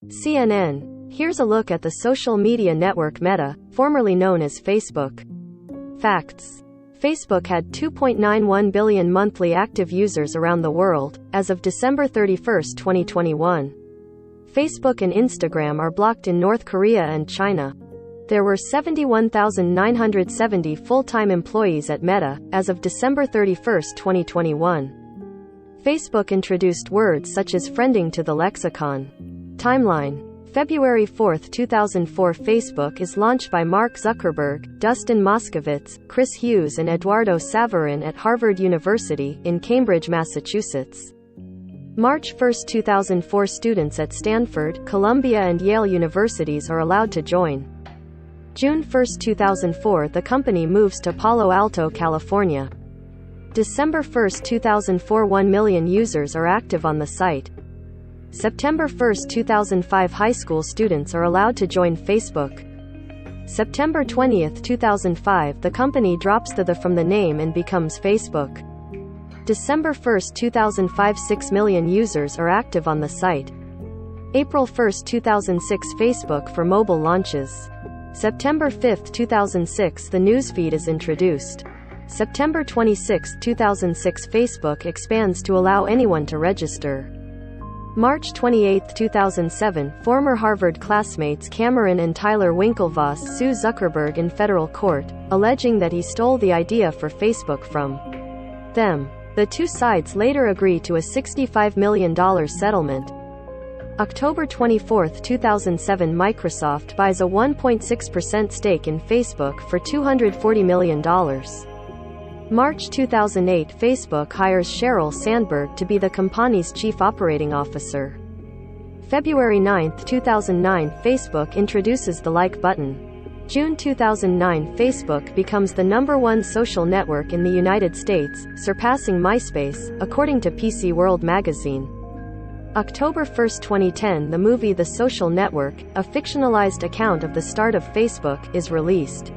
CNN. Here's a look at the social media network Meta, formerly known as Facebook. Facts. Facebook had 2.91 billion monthly active users around the world, as of December 31, 2021. Facebook and Instagram are blocked in North Korea and China. There were 71,970 full-time employees at Meta, as of December 31, 2021. Facebook introduced words such as friending to the lexicon. Timeline. February 4, 2004. Facebook is launched by Mark Zuckerberg, Dustin Moskovitz, Chris Hughes and Eduardo Saverin at Harvard University, in Cambridge, Massachusetts. March 1, 2004. Students at Stanford, Columbia and Yale universities are allowed to join. June 1, 2004. The company moves to Palo Alto, California. December 1, 2004. 1 million users are active on the site. September 1, 2005. High school students are allowed to join Facebook. September 20, 2005. The company drops the from the name and becomes Facebook. December 1, 2005. 6 million users are active on the site. April 1, 2006. Facebook for mobile launches. September 5, 2006. The newsfeed is introduced. September 26, 2006. Facebook expands to allow anyone to register. March 28, 2007. Former Harvard classmates Cameron and Tyler Winklevoss sue Zuckerberg in federal court, alleging that he stole the idea for Facebook from them. The two sides later agree to a $65 million settlement. October 24, 2007. Microsoft buys a 1.6% stake in Facebook for $240 million. March 2008. Facebook hires Sheryl Sandberg to be the company's chief operating officer. February 9, 2009. Facebook introduces the like button. June 2009. Facebook becomes the #1 social network in the United States, surpassing MySpace, according to PC World magazine. October 1, 2010. The movie The Social Network, a fictionalized account of the start of Facebook, is released.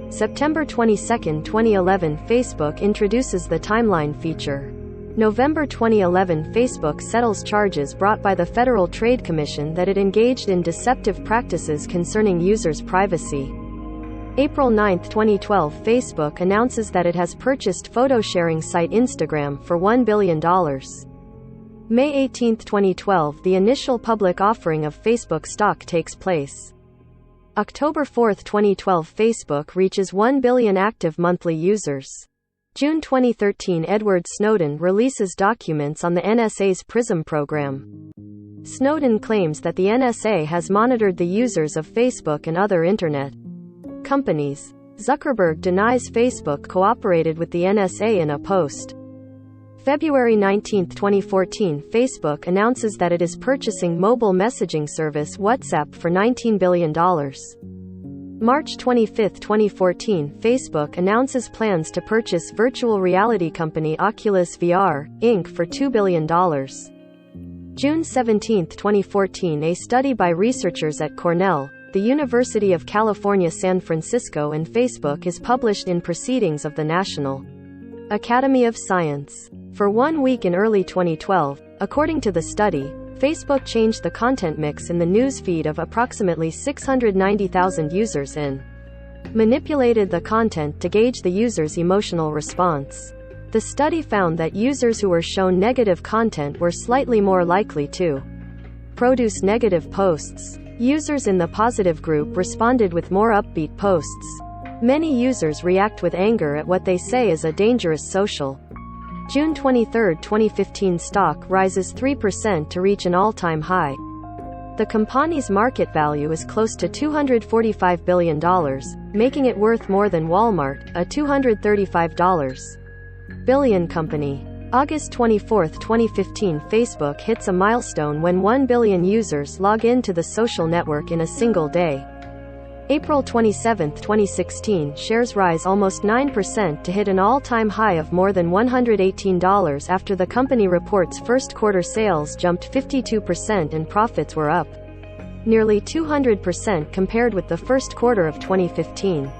September 22, 2011. Facebook introduces the timeline feature. November 2011. Facebook settles charges brought by the Federal Trade Commission that it engaged in deceptive practices concerning users' privacy. April 9, 2012. Facebook announces that it has purchased photo-sharing site Instagram for $1 billion. May 18, 2012. The initial public offering of Facebook stock takes place. October 4, 2012. Facebook reaches 1 billion active monthly users. June 2013. Edward Snowden releases documents on the NSA's PRISM program. Snowden claims that the NSA has monitored the users of Facebook and other internet companies. Zuckerberg denies Facebook cooperated with the NSA in a post. February 19, 2014. Facebook announces that it is purchasing mobile messaging service WhatsApp for $19 billion. March 25, 2014. Facebook announces plans to purchase virtual reality company Oculus VR, Inc. for $2 billion. June 17, 2014. A study by researchers at Cornell, the University of California, San Francisco and Facebook is published in Proceedings of the National Academy of Science. For 1 week in early 2012, according to the study, Facebook changed the content mix in the news feed of approximately 690,000 users and manipulated the content to gauge the user's emotional response. The study found that users who were shown negative content were slightly more likely to produce negative posts. Users in the positive group responded with more upbeat posts. Many users react with anger at what they say is a dangerous social. June 23, 2015. Stock rises 3% to reach an all-time high. The company's market value is close to $245 billion, making it worth more than Walmart, a $235 billion company. August 24, 2015. Facebook hits a milestone when 1 billion users log in to the social network in a single day. April 27, 2016. Shares rise almost 9% to hit an all-time high of more than $118 after the company reports first quarter sales jumped 52% and profits were up nearly 200% compared with the first quarter of 2015.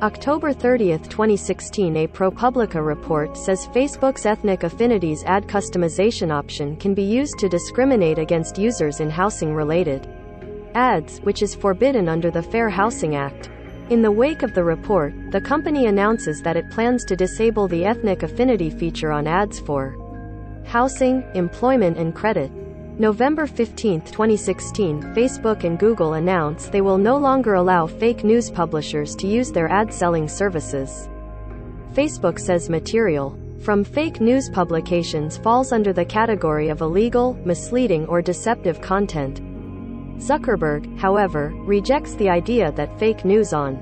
October 30, 2016, a ProPublica report says Facebook's Ethnic Affinities ad customization option can be used to discriminate against users in housing-related ads, which is forbidden under the Fair Housing Act. In the wake of the report, the company announces that it plans to disable the ethnic affinity feature on ads for housing, employment and credit. November 15, 2016, Facebook and Google announce they will no longer allow fake news publishers to use their ad-selling services. Facebook says material from fake news publications falls under the category of illegal, misleading or deceptive content. Zuckerberg, however, rejects the idea that fake news on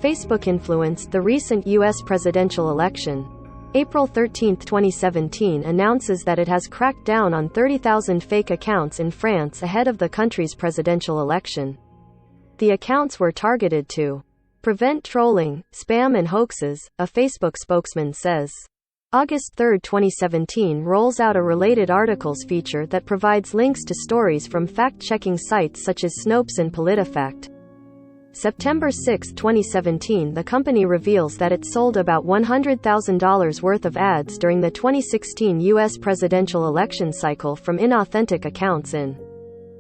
Facebook influenced the recent U.S. presidential election. April 13, 2017 announces that it has cracked down on 30,000 fake accounts in France ahead of the country's presidential election. The accounts were targeted to prevent trolling, spam and hoaxes, a Facebook spokesman says. August 3, 2017 rolls out a related articles feature that provides links to stories from fact-checking sites such as Snopes and PolitiFact. September 6, 2017, the company reveals that it sold about $100,000 worth of ads during the 2016 U.S. presidential election cycle from inauthentic accounts in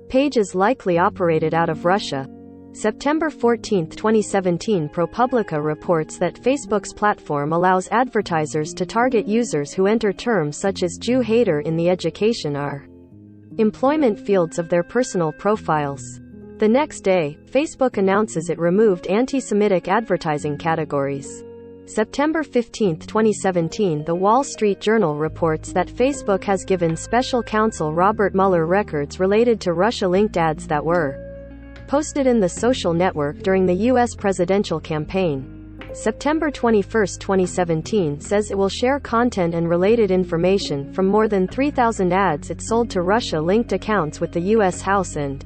pages likely operated out of Russia. September 14, 2017, ProPublica reports that Facebook's platform allows advertisers to target users who enter terms such as Jew hater in the education or employment fields of their personal profiles. The next day, Facebook announces it removed anti-Semitic advertising categories. September 15, 2017, The Wall Street Journal reports that Facebook has given special counsel Robert Mueller records related to Russia-linked ads that were posted in the social network during the U.S. presidential campaign. September 21, 2017 says it will share content and related information from more than 3,000 ads it sold to Russia-linked accounts with the U.S. House and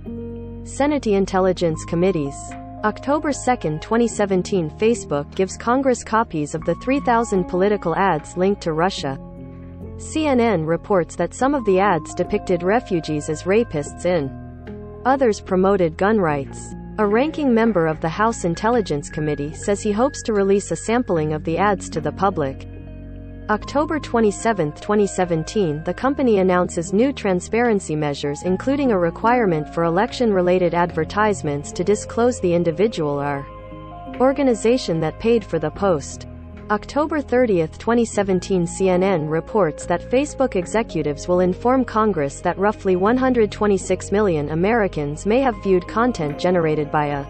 Senate Intelligence Committees. October 2, 2017, Facebook gives Congress copies of the 3,000 political ads linked to Russia. CNN reports that some of the ads depicted refugees as rapists others promoted gun rights. A ranking member of the House Intelligence Committee says he hopes to release a sampling of the ads to the public. October 27, 2017, the company announces new transparency measures including a requirement for election-related advertisements to disclose the individual or organization that paid for the post. October 30, 2017, CNN reports that Facebook executives will inform Congress that roughly 126 million Americans may have viewed content generated by a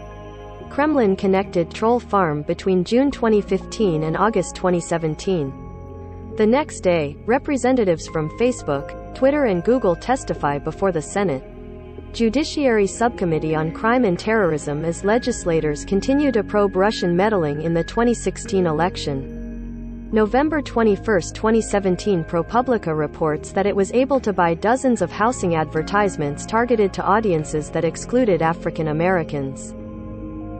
Kremlin-connected troll farm between June 2015 and August 2017. The next day, representatives from Facebook, Twitter and Google testify before the Senate Judiciary Subcommittee on Crime and Terrorism as legislators continue to probe Russian meddling in the 2016 election. November 21, 2017, ProPublica reports that it was able to buy dozens of housing advertisements targeted to audiences that excluded African Americans.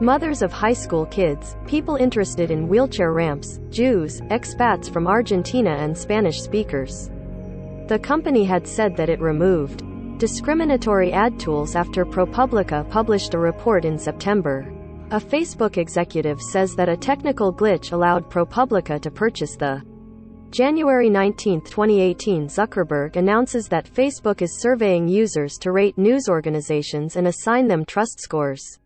Mothers of high school kids, people interested in wheelchair ramps, Jews, expats from Argentina and Spanish speakers. The company had said that it removed discriminatory ad tools after ProPublica published a report in September. A Facebook executive says that a technical glitch allowed ProPublica to purchase the January 19, 2018, Zuckerberg announces that Facebook is surveying users to rate news organizations and assign them trust scores.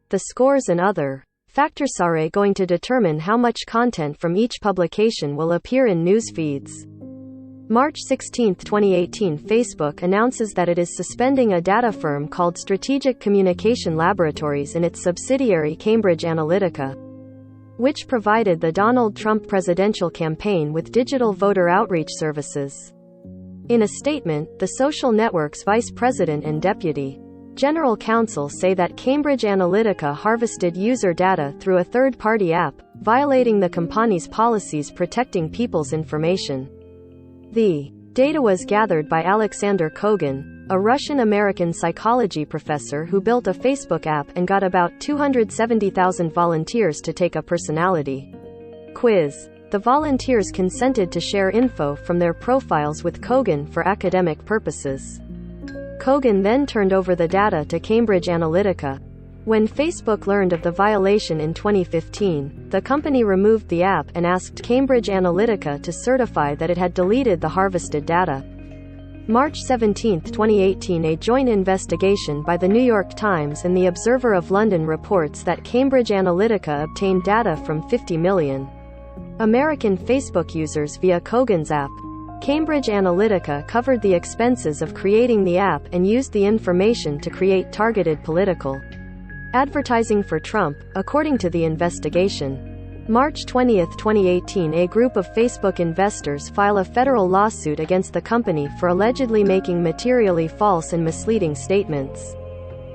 The scores and other factors are going to determine how much content from each publication will appear in news feeds. March 16, 2018, Facebook announces that it is suspending a data firm called Strategic Communication Laboratories in its subsidiary Cambridge Analytica, which provided the Donald Trump presidential campaign with digital voter outreach services. In a statement, the social network's vice president and deputy general counsel say that Cambridge Analytica harvested user data through a third-party app, violating the company's policies protecting people's information. The data was gathered by Alexander Kogan, a Russian-American psychology professor who built a Facebook app and got about 270,000 volunteers to take a personality quiz. The volunteers consented to share info from their profiles with Kogan for academic purposes. Kogan then turned over the data to Cambridge Analytica. When Facebook learned of the violation in 2015, the company removed the app and asked Cambridge Analytica to certify that it had deleted the harvested data. March 17, 2018, a joint investigation by The New York Times and The Observer of London reports that Cambridge Analytica obtained data from 50 million American Facebook users via Kogan's app. Cambridge Analytica covered the expenses of creating the app and used the information to create targeted political advertising for Trump, according to the investigation. March 20, 2018, a group of Facebook investors file a federal lawsuit against the company for allegedly making materially false and misleading statements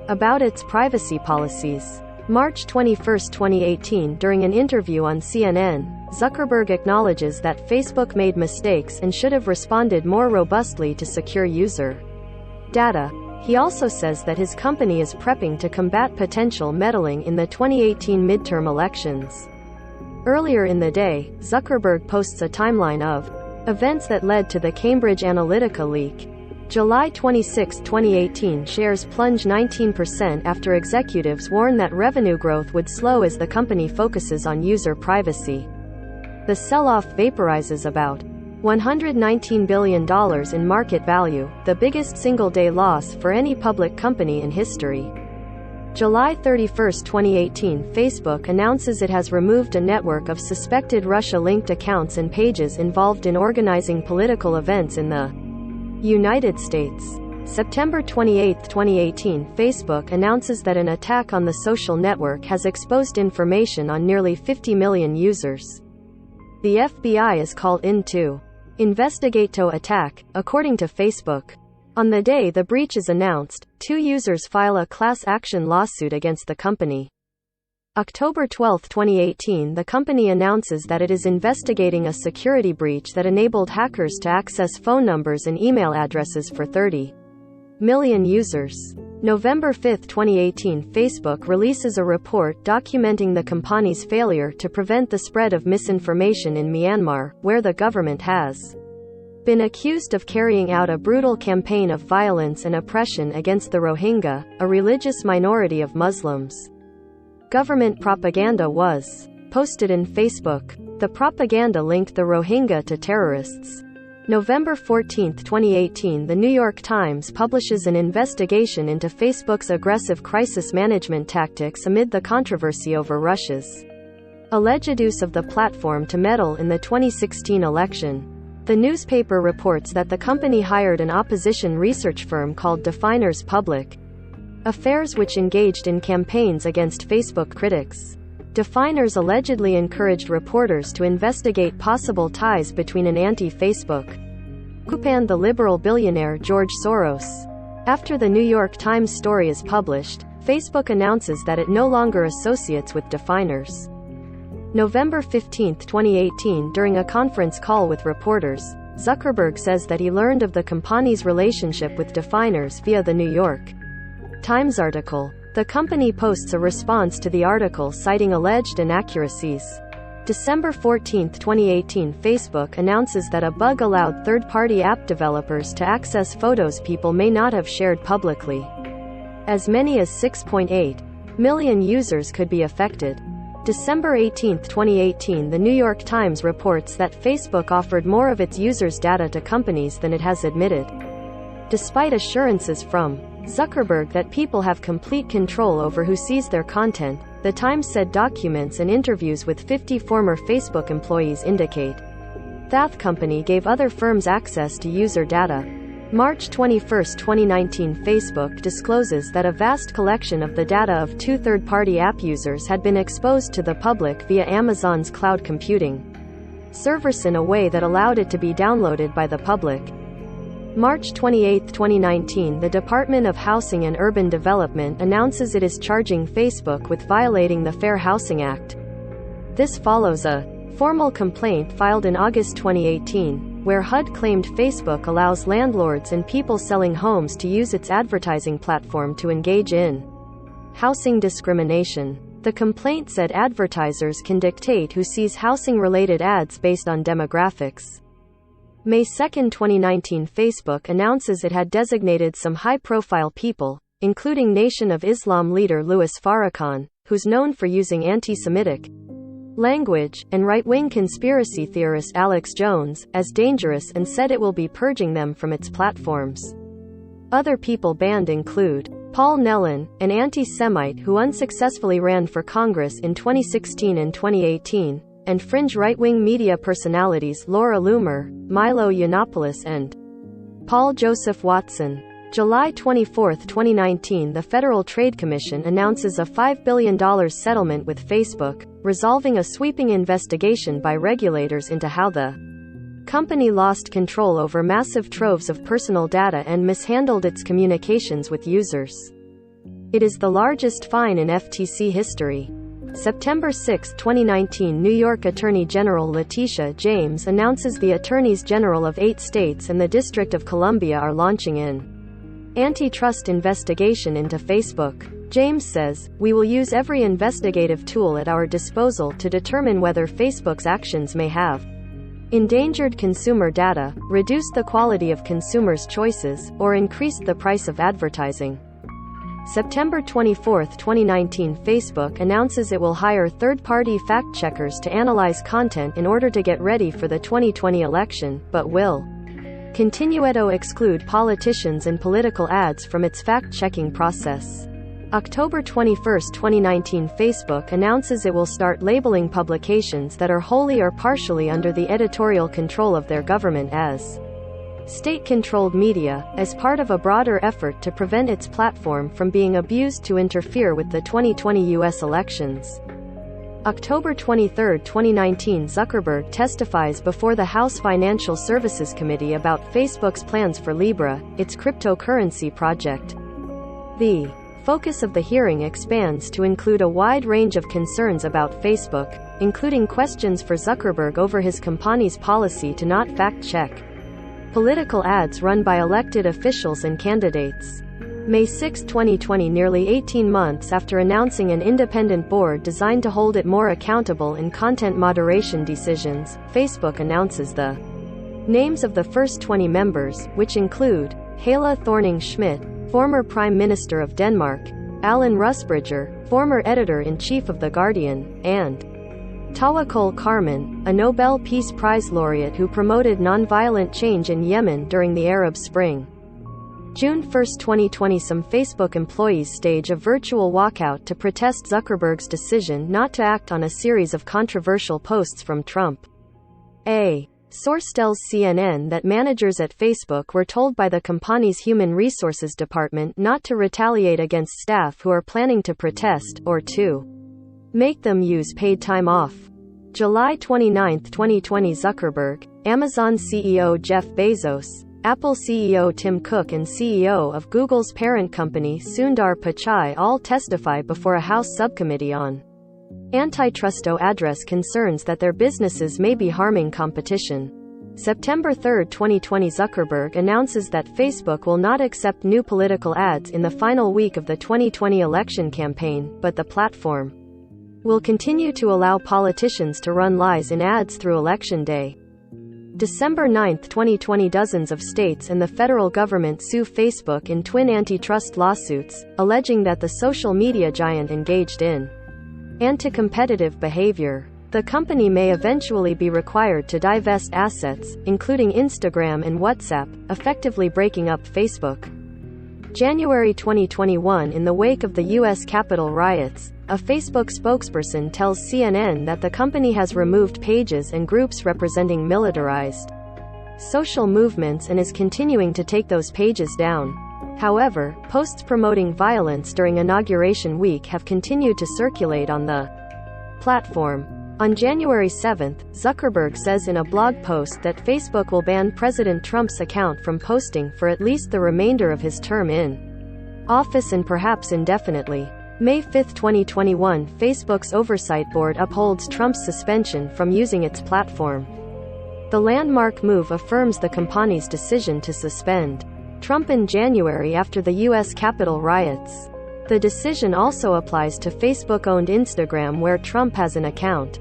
about its privacy policies. March 21, 2018, during an interview on CNN, Zuckerberg acknowledges that Facebook made mistakes and should have responded more robustly to secure user data. He also says that his company is prepping to combat potential meddling in the 2018 midterm elections. Earlier in the day, Zuckerberg posts a timeline of events that led to the Cambridge Analytica leak. July 26, 2018, shares plunge 19% after executives warn that revenue growth would slow as the company focuses on user privacy. The sell-off vaporizes about $119 billion in market value, the biggest single-day loss for any public company in history. July 31, 2018, Facebook announces it has removed a network of suspected Russia-linked accounts and pages involved in organizing political events in the United States. September 28, 2018, Facebook announces that an attack on the social network has exposed information on nearly 50 million users. The FBI is called in to investigate the attack, according to Facebook. On the day the breach is announced, 2 users file a class action lawsuit against the company. October 12, 2018, the company announces that it is investigating a security breach that enabled hackers to access phone numbers and email addresses for 30 million users. November 5, 2018, Facebook releases a report documenting the company's failure to prevent the spread of misinformation in Myanmar, where the government has been accused of carrying out a brutal campaign of violence and oppression against the Rohingya, a religious minority of Muslims. Government propaganda was posted in Facebook. The propaganda linked the Rohingya to terrorists. November 14, 2018, The New York Times publishes an investigation into Facebook's aggressive crisis management tactics amid the controversy over Russia's alleged use of the platform to meddle in the 2016 election. The newspaper reports that the company hired an opposition research firm called Definers Public Affairs, which engaged in campaigns against Facebook critics. Definers allegedly encouraged reporters to investigate possible ties between an anti-Facebook group and the liberal billionaire George Soros. After the New York Times story is published, Facebook announces that it no longer associates with Definers. November 15, 2018, during a conference call with reporters, Zuckerberg says that he learned of the company's relationship with Definers via the New York Times article. The company posts a response to the article citing alleged inaccuracies. December 14, 2018, Facebook announces that a bug allowed third-party app developers to access photos people may not have shared publicly. As many as 6.8 million users could be affected. December 18, 2018, The New York Times reports that Facebook offered more of its users' data to companies than it has admitted. Despite assurances from Zuckerberg that people have complete control over who sees their content, the Times said documents and interviews with 50 former Facebook employees indicate that the company gave other firms access to user data. March 21, 2019, Facebook discloses that a vast collection of the data of 2 third-party app users had been exposed to the public via Amazon's cloud computing service in a way that allowed it to be downloaded by the public. March 28, 2019, the Department of Housing and Urban Development announces it is charging Facebook with violating the Fair Housing Act. This follows a formal complaint filed in August 2018, where HUD claimed Facebook allows landlords and people selling homes to use its advertising platform to engage in housing discrimination. The complaint said advertisers can dictate who sees housing-related ads based on demographics. May 2, 2019, Facebook announces it had designated some high-profile people, including Nation of Islam leader Louis Farrakhan, who's known for using anti-Semitic language, and right-wing conspiracy theorist Alex Jones, as dangerous and said it will be purging them from its platforms. Other people banned include Paul Nehlen, an anti-Semite who unsuccessfully ran for Congress in 2016 and 2018, and fringe right-wing media personalities Laura Loomer, Milo Yiannopoulos and Paul Joseph Watson. July 24, 2019, the Federal Trade Commission announces a $5 billion settlement with Facebook, resolving a sweeping investigation by regulators into how the company lost control over massive troves of personal data and mishandled its communications with users. It is the largest fine in FTC history. September 6, 2019, New York Attorney General Letitia James announces the Attorneys General of 8 states and the District of Columbia are launching an antitrust investigation into Facebook. James says, "We will use every investigative tool at our disposal to determine whether Facebook's actions may have endangered consumer data, reduced the quality of consumers' choices, or increased the price of advertising." September 24, 2019, Facebook announces it will hire third-party fact-checkers to analyze content in order to get ready for the 2020 election, but will continue to exclude politicians and political ads from its fact-checking process. October 21, 2019, Facebook announces it will start labeling publications that are wholly or partially under the editorial control of their government as state-controlled media, as part of a broader effort to prevent its platform from being abused to interfere with the 2020 U.S. elections. October 23, 2019, Zuckerberg testifies before the House Financial Services Committee about Facebook's plans for Libra, its cryptocurrency project. The focus of the hearing expands to include a wide range of concerns about Facebook, including questions for Zuckerberg over his company's policy to not fact-check political ads run by elected officials and candidates. May 6, 2020, nearly 18 months after announcing an independent board designed to hold it more accountable in content moderation decisions, Facebook announces the names of the first 20 members, which include Helle Thorning-Schmidt, former Prime Minister of Denmark, Alan Rusbridger, former editor-in-chief of The Guardian, and Tawakkol Karman, a Nobel Peace Prize laureate who promoted nonviolent change in Yemen during the Arab Spring. June 1, 2020, some Facebook employees stage a virtual walkout to protest Zuckerberg's decision not to act on a series of controversial posts from Trump. A source tells CNN that managers at Facebook were told by the company's Human Resources Department not to retaliate against staff who are planning to protest, or to make them use paid time off. July 29, 2020, Zuckerberg, Amazon CEO Jeff Bezos, Apple CEO Tim Cook and CEO of Google's parent company Sundar Pichai all testify before a House subcommittee on antitrust to address concerns that their businesses may be harming competition. September 3, 2020, Zuckerberg announces that Facebook will not accept new political ads in the final week of the 2020 election campaign, but the platform will continue to allow politicians to run lies in ads through Election Day. December 9, 2020, dozens of states and the federal government sue Facebook in twin antitrust lawsuits, alleging that the social media giant engaged in anti-competitive behavior. The company may eventually be required to divest assets, including Instagram and WhatsApp, effectively breaking up Facebook. January 2021, in the wake of the U.S. Capitol riots, a Facebook spokesperson tells CNN that the company has removed pages and groups representing militarized social movements and is continuing to take those pages down. However, posts promoting violence during Inauguration Week have continued to circulate on the platform. On January 7, Zuckerberg says in a blog post that Facebook will ban President Trump's account from posting for at least the remainder of his term in office and perhaps indefinitely. May 5, 2021, Facebook's oversight board upholds Trump's suspension from using its platform. The landmark move affirms the company's decision to suspend Trump in January after the U.S. Capitol riots. The decision also applies to Facebook-owned Instagram, where Trump has an account.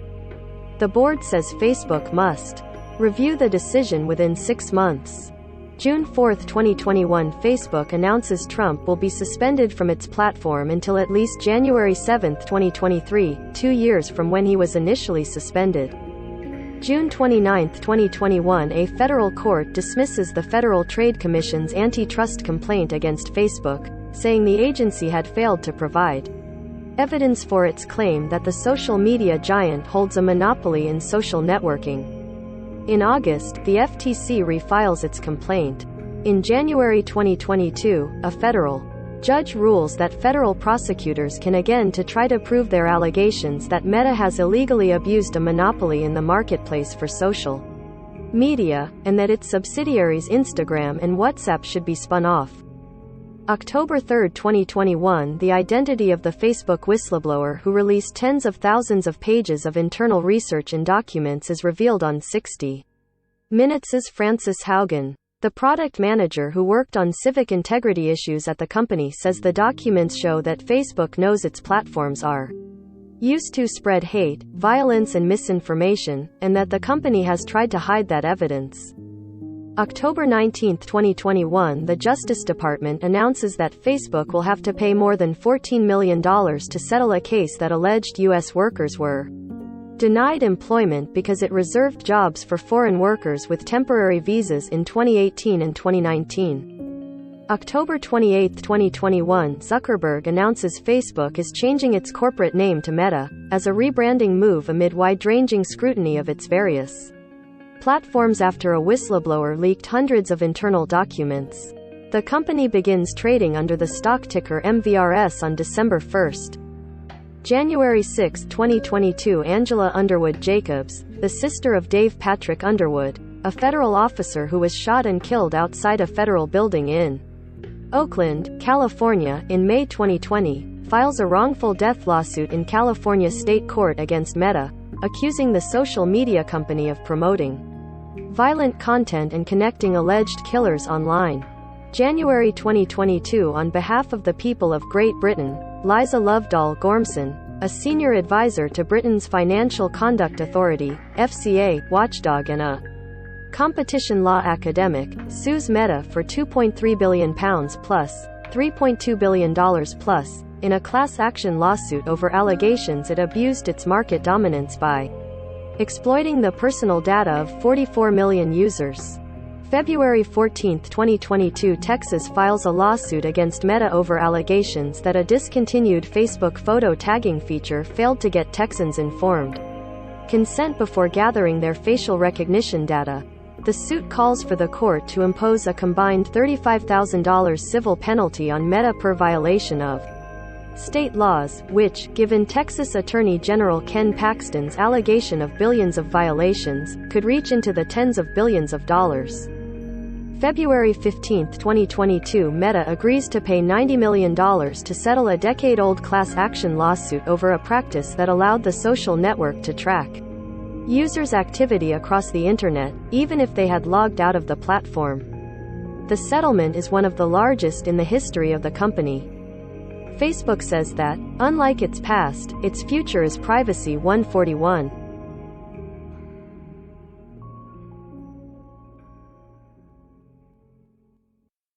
The board says Facebook must review the decision within 6 months. June 4, 2021, Facebook announces Trump will be suspended from its platform until at least January 7, 2023, 2 years from when he was initially suspended. June 29, 2021, a federal court dismisses the Federal Trade Commission's antitrust complaint against Facebook, saying the agency had failed to provide evidence for its claim that the social media giant holds a monopoly in social networking. In August, the FTC refiles its complaint. In January 2022, a federal judge rules that federal prosecutors can again to try to prove their allegations that Meta has illegally abused a monopoly in the marketplace for social media, and that its subsidiaries Instagram and WhatsApp should be spun off. October 3, 2021, the identity of the Facebook whistleblower who released tens of thousands of pages of internal research and documents is revealed on 60 Minutes. Frances Haugen, the product manager who worked on civic integrity issues at the company, says the documents show that Facebook knows its platforms are used to spread hate, violence and misinformation, and that the company has tried to hide that evidence. October 19, 2021, the Justice Department announces that Facebook will have to pay more than $14 million to settle a case that alleged U.S. workers were denied employment because it reserved jobs for foreign workers with temporary visas in 2018 and 2019. October 28, 2021, Zuckerberg announces Facebook is changing its corporate name to Meta, as a rebranding move amid wide-ranging scrutiny of its various platforms after a whistleblower leaked hundreds of internal documents. The company begins trading under the stock ticker MVRS on December 1. January 6, 2022, Angela Underwood Jacobs, the sister of Dave Patrick Underwood, a federal officer who was shot and killed outside a federal building in Oakland, California, in May 2020, files a wrongful death lawsuit in California state court against Meta, accusing the social media company of promoting violent content and connecting alleged killers online. January 2022, on behalf of the people of Great Britain, Liza Lovedoll-Gormson, a senior advisor to Britain's Financial Conduct Authority, FCA, watchdog and a competition law academic, sues Meta for £2.3 billion plus $3.2 billion plus in a class action lawsuit over allegations it abused its market dominance by exploiting the personal data of 44 million users. February 14, 2022, Texas files a lawsuit against Meta over allegations that a discontinued Facebook photo tagging feature failed to get Texans informed consent before gathering their facial recognition data. The suit calls for the court to impose a combined $35,000 civil penalty on Meta per violation of state laws, which, given Texas Attorney General Ken Paxton's allegation of billions of violations, could reach into the tens of billions of dollars. February 15, 2022, Meta agrees to pay $90 million to settle a decade-old class action lawsuit over a practice that allowed the social network to track users' activity across the internet, even if they had logged out of the platform. The settlement is one of the largest in the history of the company. Facebook says that, unlike its past, its future is privacy. 141.